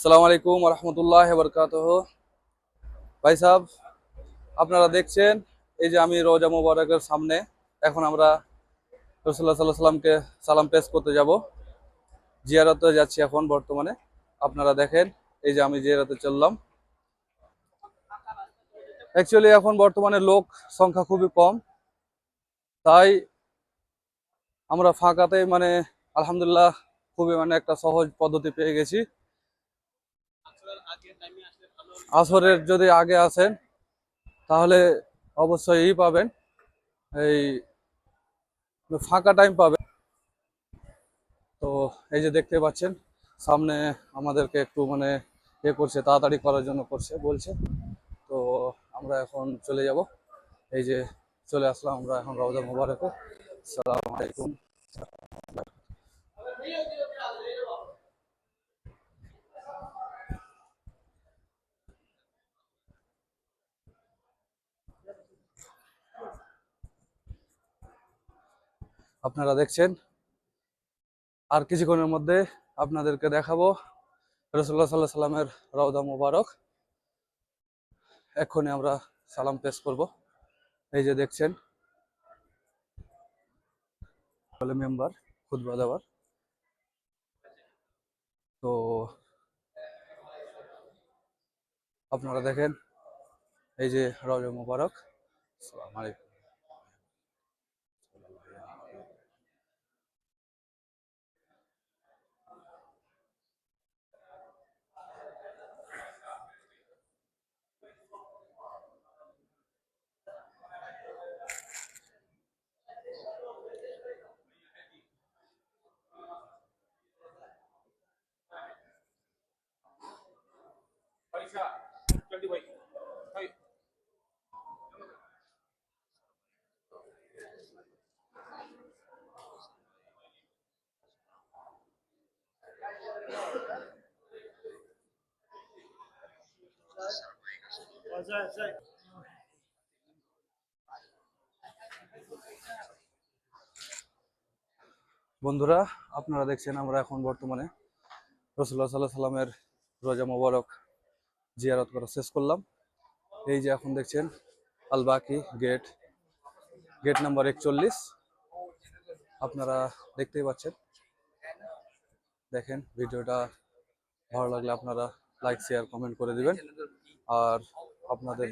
আসসালামু আলাইকুম রহমতুল্লাহ বরকাতহ। ভাই সাহেব, আপনারা দেখছেন এই যে আমি রোজা মোবারকের সামনে। এখন আমরা রাসূলুল্লাহ সাল্লাল্লাহু আলাইহি সাল্লামকে সালাম পেশ করতে যাব। জিয়ারতে যাচ্ছি এখন বর্তমানে। আপনারা দেখেন এই যে আমি জিয়ারতে চললাম। অ্যাকচুয়ালি এখন বর্তমানে লোক সংখ্যা খুবই কম, তাই আমরা ফাঁকাতে আলহামদুলিল্লাহ খুবই একটা সহজ পদ্ধতি পেয়ে গেছি। আসরের যদি আগে আসেন তাহলে অবশ্যই পাবেন, এই ফাঁকা টাইম পাবেন। তো এই যে দেখতে পাচ্ছেন সামনে আমাদেরকে একটু করছে, তাড়াতাড়ি করার জন্য বলছে। তো আমরা এখন চলে যাব। এই যে চলে আসলাম আমরা এখন রওজা মোবারকে। আসসালামু আলাইকুম। আপনারা দেখছেন আর কিছুক্ষণের মধ্যে আপনাদেরকে দেখাবো রাসূলুল্লাহ সাল্লাল্লাহু আলাইহি সাল্লামের রওজা মোবারক। এক্ষুনি আমরা সালাম পেশ করব। এই যে দেখছেন বলে মেম্বার খুতবা দেওয়ার। তো আপনারা দেখেন এই যে রওজা মোবারক। আসসালামু আলাইকুম। বন্ধুরা, আপনারা দেখছেন আমরা এখন বর্তমানে রাসূলুল্লাহ সাল্লাল্লাহু আলাইহি সাল্লামের রোজা মোবারক জিয়ারত করা শেষ করলাম। এই যে এখন দেখছেন আল বাকি গেট, গেট নাম্বার 41। আপনারা দেখতেই পাচ্ছেন। দেখেন ভিডিওটা ভালো লাগলে আপনারা লাইক শেয়ার কমেন্ট করে দিবেন। আর আপনাদের